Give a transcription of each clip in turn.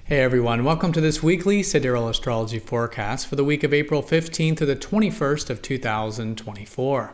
Hey everyone, welcome to this weekly Sidereal Astrology forecast for the week of April 15th to the 21st of 2024.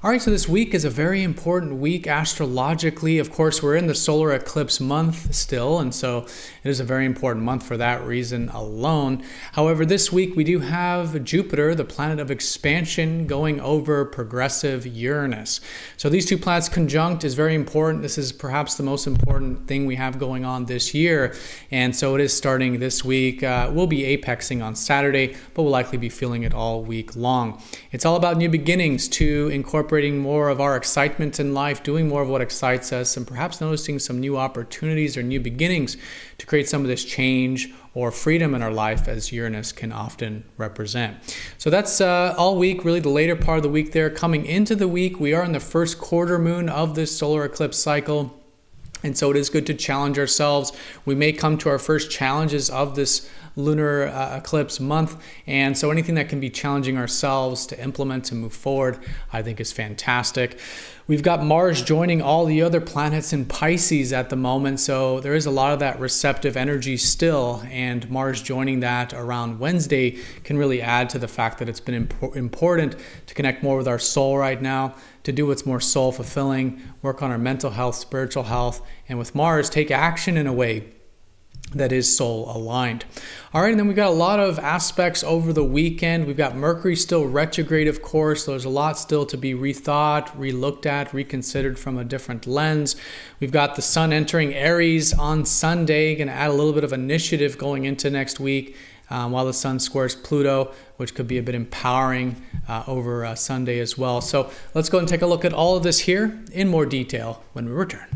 All right, so this week is a very important week astrologically. Of course, we're in the solar eclipse month still, and so it is a very important month for that reason alone. However, this week we do have Jupiter, the planet of expansion, going over progressive Uranus. So these two planets conjunct is very important. This is perhaps the most important thing we have going on this year, and so it is starting this week. We'll be apexing on Saturday, but we'll likely be feeling it all week long. It's all about new beginnings to incorporate more of our excitement in life, doing more of what excites us, and perhaps noticing some new opportunities or new beginnings to create some of this change or freedom in our life, as Uranus can often represent. So that's all week, really the later part of the week there. Coming into the week, we are in the first quarter moon of this solar eclipse cycle. And so it is good to challenge ourselves. We may come to our first challenges of this lunar eclipse month. And so anything that can be challenging ourselves to implement and move forward, I think is fantastic. We've got Mars joining all the other planets in Pisces at the moment. So there is a lot of that receptive energy still. And Mars joining that around Wednesday can really add to the fact that it's been important to connect more with our soul right now, to do what's more soul fulfilling, work on our mental health, spiritual health, and with Mars, take action in a way that is soul aligned. All right, and then we've got a lot of aspects over the weekend. We've got Mercury still retrograde, of course. There's a lot still to be rethought, relooked at, reconsidered from a different lens. We've got the Sun entering Aries on Sunday, going to add a little bit of initiative going into next week. While the Sun squares Pluto, which could be a bit empowering over Sunday as well. So let's go and take a look at all of this here in more detail when we return.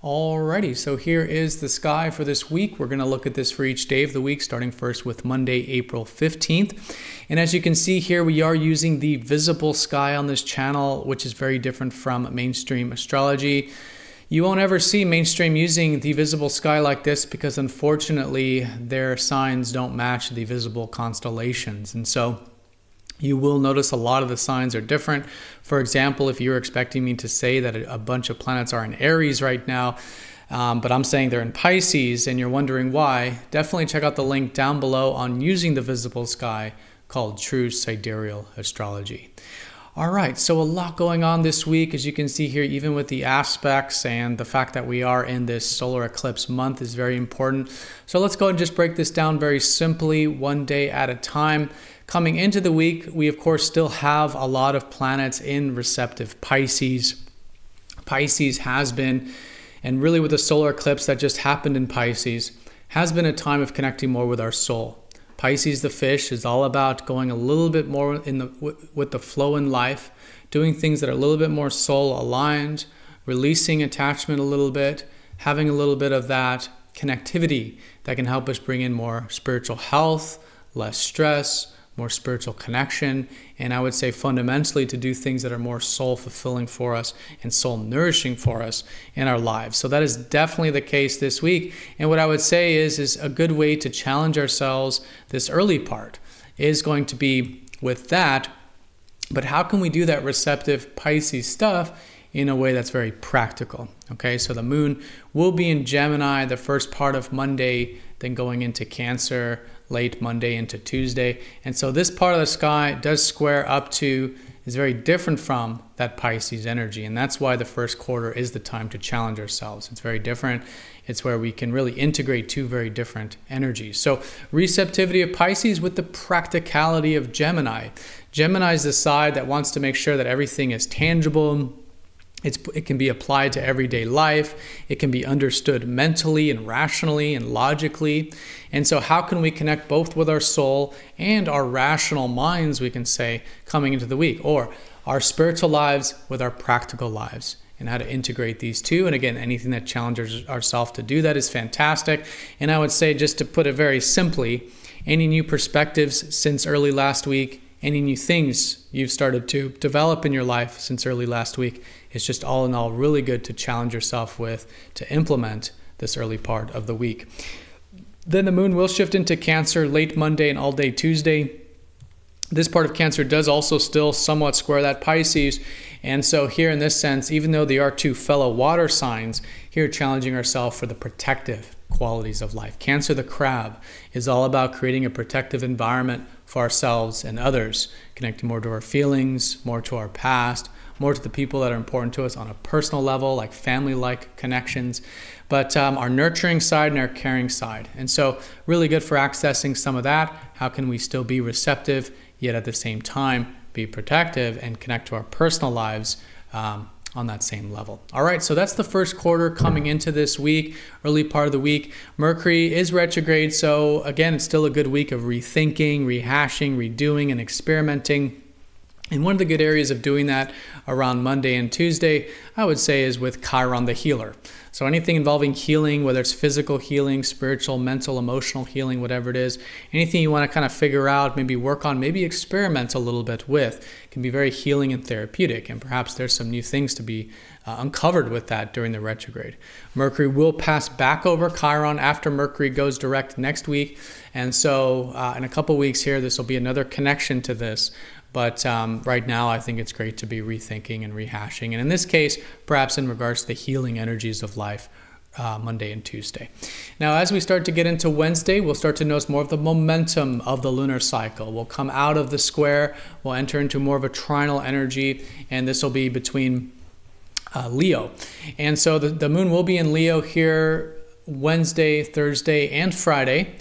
Alrighty, so here is the sky for this week. We're going to look at this for each day of the week, starting first with Monday, April 15th. And as you can see here, we are using the visible sky on this channel, which is very different from mainstream astrology. You won't ever see mainstream using the visible sky like this because unfortunately their signs don't match the visible constellations. And so you will notice a lot of the signs are different. For example, if you're expecting me to say that a bunch of planets are in Aries right now, but I'm saying they're in Pisces and you're wondering why, definitely check out the link down below on using the visible sky called True Sidereal Astrology. All right, so a lot going on this week, as you can see here, even with the aspects and the fact that we are in this solar eclipse month is very important. So let's go and just break this down very simply, one day at a time. Coming into the week, we of course still have a lot of planets in receptive Pisces. Pisces has been, and really with the solar eclipse that just happened in Pisces, has been a time of connecting more with our soul. Pisces, the fish, is all about going a little bit more with the flow in life, doing things that are a little bit more soul aligned, releasing attachment a little bit, having a little bit of that connectivity that can help us bring in more spiritual health, less stress, more spiritual connection, and I would say fundamentally to do things that are more soul fulfilling for us and soul nourishing for us in our lives. So that is definitely the case this week. And what I would say is a good way to challenge ourselves this early part is going to be with that, but how can we do that receptive Pisces stuff in a way that's very practical? Okay, so the moon will be in Gemini the first part of Monday, then going into Cancer late Monday into Tuesday. And so this part of the sky does square up to, is very different from that Pisces energy. And that's why the first quarter is the time to challenge ourselves. It's very different. It's where we can really integrate two very different energies. So receptivity of Pisces with the practicality of Gemini. Gemini is the side that wants to make sure that everything is tangible. It can be applied to everyday life. It can be understood mentally and rationally and logically. And so how can we connect both with our soul and our rational minds, we can say, coming into the week, or our spiritual lives with our practical lives, and how to integrate these two. And again, anything that challenges ourselves to do that is fantastic. And I would say, just to put it very simply, any new perspectives since early last week, any new things you've started to develop in your life since early last week, it's just all in all really good to challenge yourself with, to implement this early part of the week. Then the moon will shift into Cancer late Monday and all day Tuesday. This part of Cancer does also still somewhat square that Pisces. And so here in this sense, even though they are two fellow water signs, here challenging ourselves for the protective qualities of life. Cancer, the crab, is all about creating a protective environment for ourselves and others, connecting more to our feelings, more to our past, more to the people that are important to us on a personal level, like family-like connections, but our nurturing side and our caring side. And so really good for accessing some of that. How can we still be receptive, yet at the same time be protective and connect to our personal lives on that same level. All right, so that's the first quarter coming into this week, early part of the week. Mercury is retrograde, so again, it's still a good week of rethinking, rehashing, redoing, and experimenting. And one of the good areas of doing that around Monday and Tuesday, I would say, is with Chiron the healer. So anything involving healing, whether it's physical healing, spiritual, mental, emotional healing, whatever it is, anything you want to kind of figure out, maybe work on, maybe experiment a little bit with, can be very healing and therapeutic. And perhaps there's some new things to be uncovered with that during the retrograde. Mercury will pass back over Chiron after Mercury goes direct next week. And so in a couple weeks here, this will be another connection to this. But right now, I think it's great to be rethinking and rehashing. And in this case, perhaps in regards to the healing energies of life, Monday and Tuesday. Now, as we start to get into Wednesday, we'll start to notice more of the momentum of the lunar cycle. We'll come out of the square. We'll enter into more of a trinal energy. And this will be between Leo. And so the moon will be in Leo here Wednesday, Thursday, and Friday.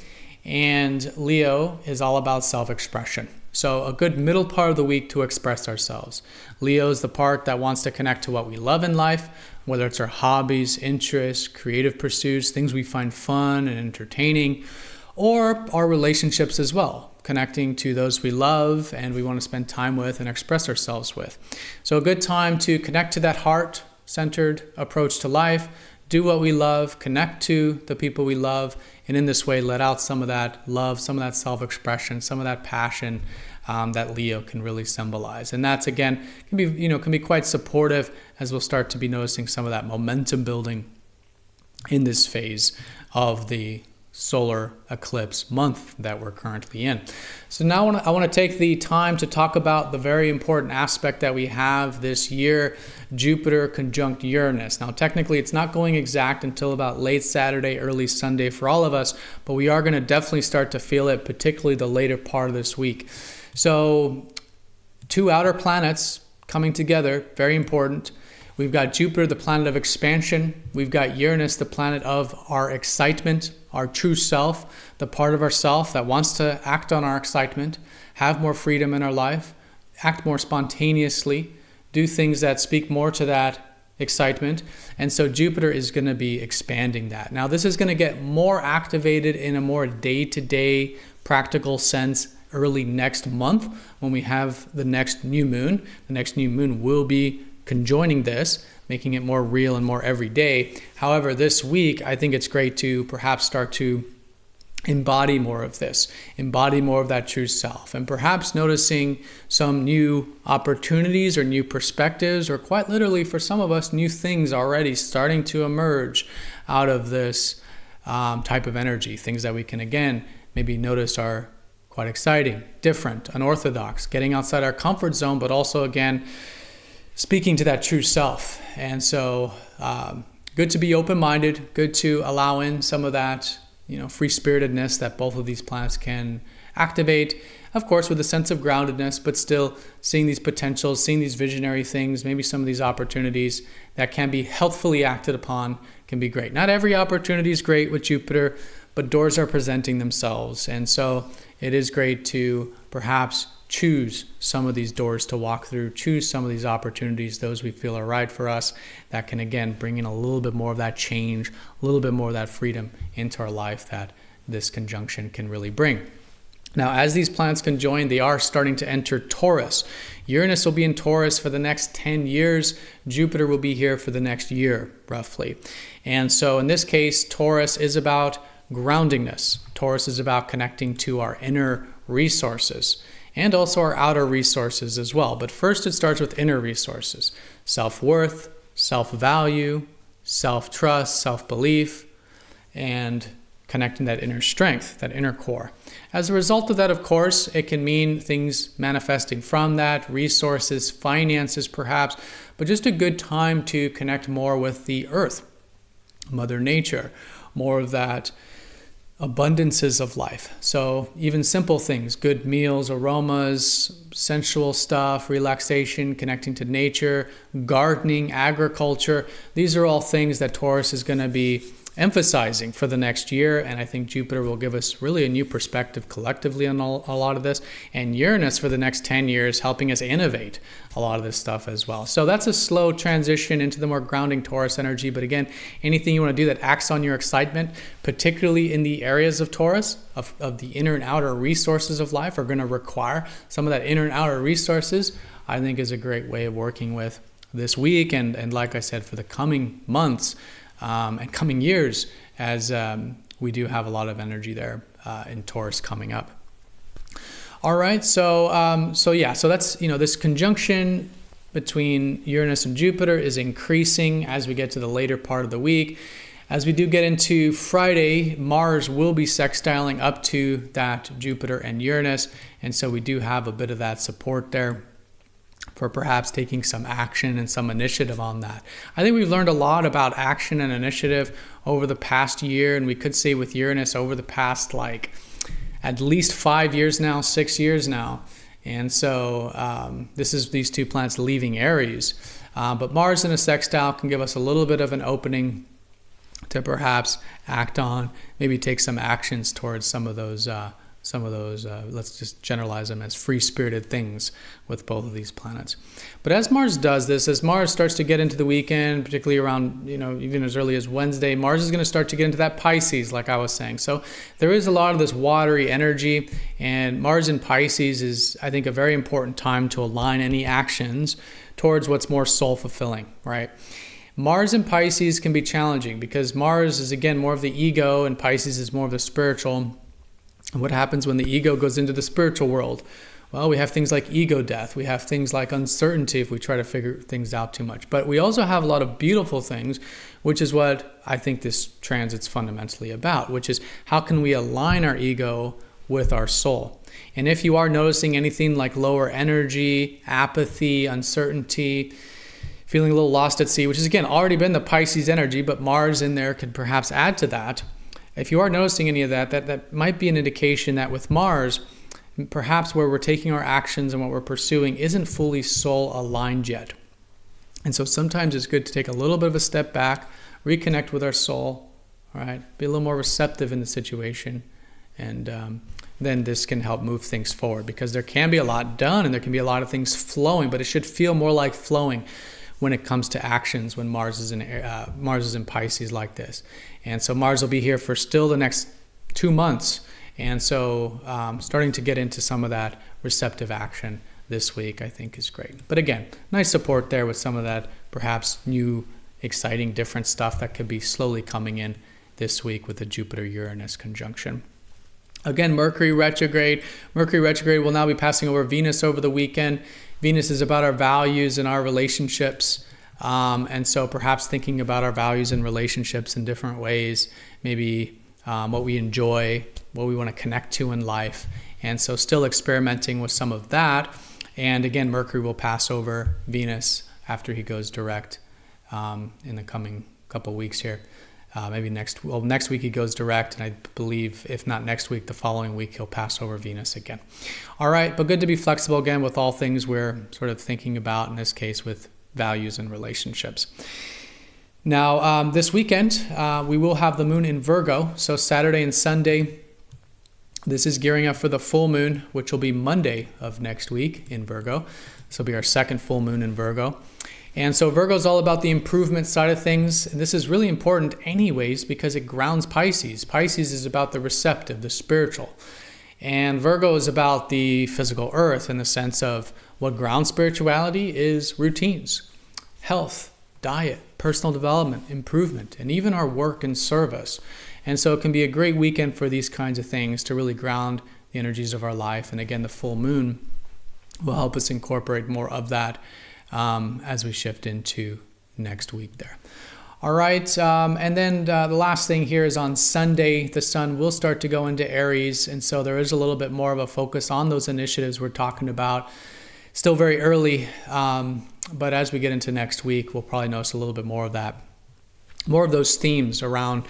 And Leo is all about self-expression. So a good middle part of the week to express ourselves. Leo is the part that wants to connect to what we love in life, whether it's our hobbies, interests, creative pursuits, things we find fun and entertaining, or our relationships as well, connecting to those we love and we want to spend time with and express ourselves with. So a good time to connect to that heart-centered approach to life, do what we love, connect to the people we love, and in this way let out some of that love, some of that self-expression, some of that passion that Leo can really symbolize. And that's, again, can be quite supportive as we'll start to be noticing some of that momentum building in this phase of the solar eclipse month that we're currently in. So now I want to take the time to talk about the very important aspect that we have this year, Jupiter conjunct Uranus. Now, technically, it's not going exact until about late Saturday, early Sunday for all of us, but we are going to definitely start to feel it, particularly the later part of this week. So two outer planets coming together, very important. We've got Jupiter, the planet of expansion. We've got Uranus, the planet of our excitement, our true self, the part of ourself that wants to act on our excitement, have more freedom in our life, act more spontaneously, do things that speak more to that excitement. And so Jupiter is going to be expanding that. Now, this is going to get more activated in a more day-to-day practical sense early next month when we have the next new moon. The next new moon will be conjoining this, making it more real and more everyday. However, this week, I think it's great to perhaps start to embody more of this, embody more of that true self, and perhaps noticing some new opportunities or new perspectives, or quite literally for some of us, new things already starting to emerge out of this type of energy. Things that we can, again, maybe notice are quite exciting, different, unorthodox, getting outside our comfort zone, but also, again, speaking to that true self. And so good to be open-minded, good to allow in some of that, free-spiritedness that both of these planets can activate, of course, with a sense of groundedness, but still seeing these potentials, seeing these visionary things, maybe some of these opportunities that can be healthfully acted upon can be great. Not every opportunity is great with Jupiter, but doors are presenting themselves. And so it is great to perhaps choose some of these doors to walk through, choose some of these opportunities, those we feel are right for us, that can, again, bring in a little bit more of that change, a little bit more of that freedom into our life that this conjunction can really bring. Now, as these planets conjoin, they are starting to enter Taurus. Uranus will be in Taurus for the next 10 years. Jupiter will be here for the next year, roughly. And so in this case, Taurus is about groundingness. Taurus is about connecting to our inner resources and also our outer resources as well. But first, it starts with inner resources: self-worth, self-value, self-trust, self-belief, and connecting that inner strength, that inner core. As a result of that, of course, it can mean things manifesting from that, resources, finances perhaps, but just a good time to connect more with the earth, Mother Nature, more of that abundances of life. So even simple things, good meals, aromas, sensual stuff, relaxation, connecting to nature, gardening, agriculture. These are all things that Taurus is going to be emphasizing for the next year, and I think Jupiter will give us really a new perspective collectively on a lot of this, and Uranus for the next 10 years helping us innovate a lot of this stuff as well. So that's a slow transition into the more grounding Taurus energy, but again, anything you want to do that acts on your excitement, particularly in the areas of Taurus, of the inner and outer resources of life, are going to require some of that inner and outer resources, I think is a great way of working with this week, and like I said, for the coming months, and coming years, as we do have a lot of energy there in Taurus coming up. All right, so that's, this conjunction between Uranus and Jupiter is increasing as we get to the later part of the week. As we do get into Friday, Mars will be sextiling up to that Jupiter and Uranus, and so we do have a bit of that support there for perhaps taking some action and some initiative on that. I think we've learned a lot about action and initiative over the past year, and we could say with Uranus over the past at least 5 years now, 6 years now. And so this is these two planets leaving Aries. But Mars in a sextile can give us a little bit of an opening to perhaps act on, maybe take some actions towards some of those, let's just generalize them as free-spirited things with both of these planets. But as Mars does this, as Mars starts to get into the weekend, particularly around, even as early as Wednesday, Mars is going to start to get into that Pisces, like I was saying. So there is a lot of this watery energy, and Mars in Pisces is, I think, a very important time to align any actions towards what's more soul-fulfilling, right? Mars in Pisces can be challenging because Mars is, again, more of the ego, and Pisces is more of the spiritual. And what happens when the ego goes into the spiritual world? Well, we have things like ego death. We have things like uncertainty if we try to figure things out too much. But we also have a lot of beautiful things, which is what I think this transit's fundamentally about, which is how can we align our ego with our soul? And if you are noticing anything like lower energy, apathy, uncertainty, feeling a little lost at sea, which has, again, already been the Pisces energy, but Mars in there could perhaps add to that. If you are noticing any of that, that might be an indication that with Mars, perhaps where we're taking our actions and what we're pursuing isn't fully soul aligned yet. And so sometimes it's good to take a little bit of a step back, reconnect with our soul, all right? Be a little more receptive in the situation, and then this can help move things forward, because there can be a lot done and there can be a lot of things flowing, but it should feel more like flowing when it comes to actions when Mars is in Pisces like this. And so Mars will be here for still the next 2 months. And so starting to get into some of that receptive action this week, I think, is great. But again, nice support there with some of that perhaps new, exciting, different stuff that could be slowly coming in this week with the Jupiter-Uranus conjunction. Again, Mercury retrograde. Mercury retrograde will now be passing over Venus over the weekend. Venus is about our values and our relationships. And so perhaps thinking about our values and relationships in different ways, maybe what we enjoy, what we want to connect to in life. And so still experimenting with some of that. And again, Mercury will pass over Venus after he goes direct in the coming couple weeks here. Maybe next week he goes direct, and I believe if not next week, the following week he'll pass over Venus again. All right, but good to be flexible again with all things we're sort of thinking about, in this case with values and relationships. Now, this weekend, we will have the moon in Virgo, so Saturday and Sunday. This is gearing up for the full moon, which will be Monday of next week in Virgo. This will be our second full moon in Virgo. And so Virgo is all about the improvement side of things. And this is really important anyways because it grounds Pisces. Pisces is about the receptive, the spiritual. And Virgo is about the physical earth in the sense of what grounds spirituality is routines, health, diet, personal development, improvement, and even our work and service. And so it can be a great weekend for these kinds of things to really ground the energies of our life. And again, the full moon will help us incorporate more of that as we shift into next week there. All right, and then the last thing here is on Sunday, the sun will start to go into Aries, and so there is a little bit more of a focus on those initiatives we're talking about. Still very early, but as we get into next week, we'll probably notice a little bit more of that. More of those themes around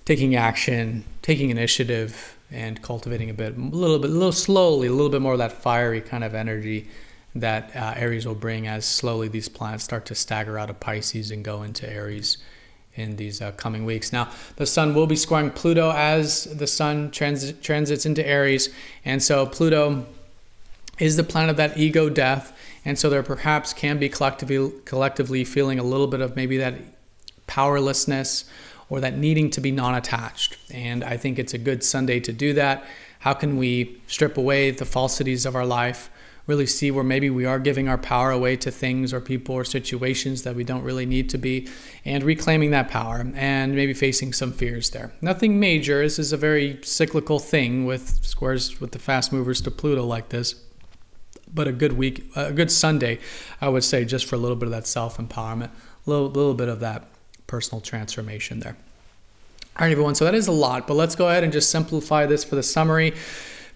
taking action, taking initiative, and cultivating a little slowly, a little bit more of that fiery kind of energy that Aries will bring as slowly these planets start to stagger out of Pisces and go into Aries in these coming weeks. Now, the sun will be squaring Pluto as the sun transits into Aries, and so Pluto is the planet of that ego death, and so there perhaps can be collectively feeling a little bit of maybe that powerlessness or that needing to be non-attached. And I think it's a good Sunday to do that. How can we strip away the falsities of our life, really see where maybe we are giving our power away to things or people or situations that we don't really need to be, and reclaiming that power and maybe facing some fears there. Nothing major. This is a very cyclical thing with squares with the fast movers to Pluto like this. But a good week, a good Sunday, I would say, just for a little bit of that self-empowerment, a little bit of that personal transformation there. All right, everyone, so that is a lot, but let's go ahead and just simplify this for the summary.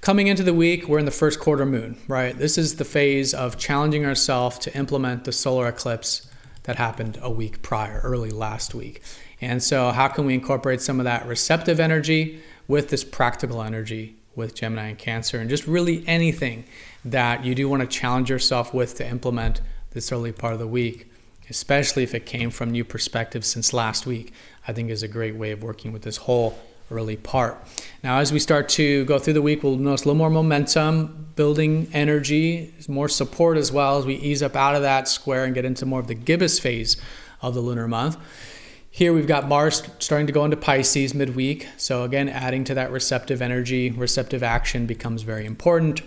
Coming into the week, we're in the first quarter moon, right? This is the phase of challenging ourselves to implement the solar eclipse that happened a week prior, early last week. And so how can we incorporate some of that receptive energy with this practical energy with Gemini and Cancer, and just really anything that you do want to challenge yourself with to implement this early part of the week, especially if it came from new perspectives since last week, I think is a great way of working with this whole early part. Now, as we start to go through the week, we'll notice a little more momentum, building energy, more support as well as we ease up out of that square and get into more of the gibbous phase of the lunar month. Here we've got Mars starting to go into Pisces midweek. So again, adding to that receptive energy, receptive action becomes very important.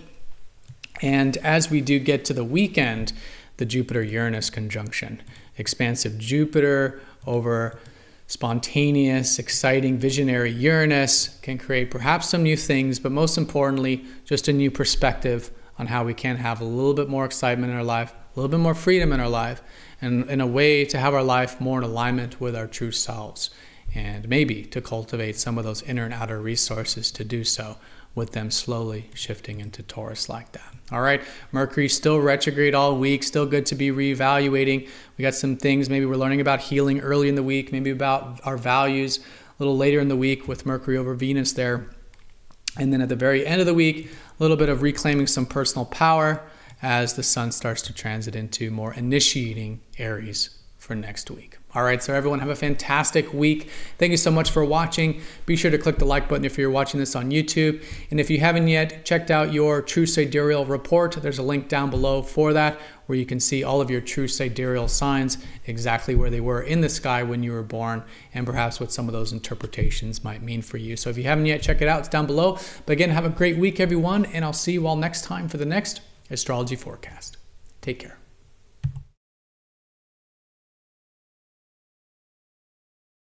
And as we do get to the weekend, the Jupiter-Uranus conjunction, expansive Jupiter over spontaneous, exciting, visionary Uranus can create perhaps some new things, but most importantly, just a new perspective on how we can have a little bit more excitement in our life, a little bit more freedom in our life, and in a way to have our life more in alignment with our true selves, and maybe to cultivate some of those inner and outer resources to do so, with them slowly shifting into Taurus like that. All right, Mercury still retrograde all week, still good to be reevaluating. We got some things, maybe we're learning about healing early in the week, maybe about our values a little later in the week with Mercury over Venus there. And then at the very end of the week, a little bit of reclaiming some personal power as the sun starts to transit into more initiating Aries for next week. All right, so everyone have a fantastic week. Thank you so much for watching. Be sure to click the like button if you're watching this on YouTube. And if you haven't yet checked out your True Sidereal report, there's a link down below for that where you can see all of your true sidereal signs, exactly where they were in the sky when you were born, and perhaps what some of those interpretations might mean for you. So if you haven't yet, check it out. It's down below. But again, have a great week, everyone, and I'll see you all next time for the next astrology forecast. Take care.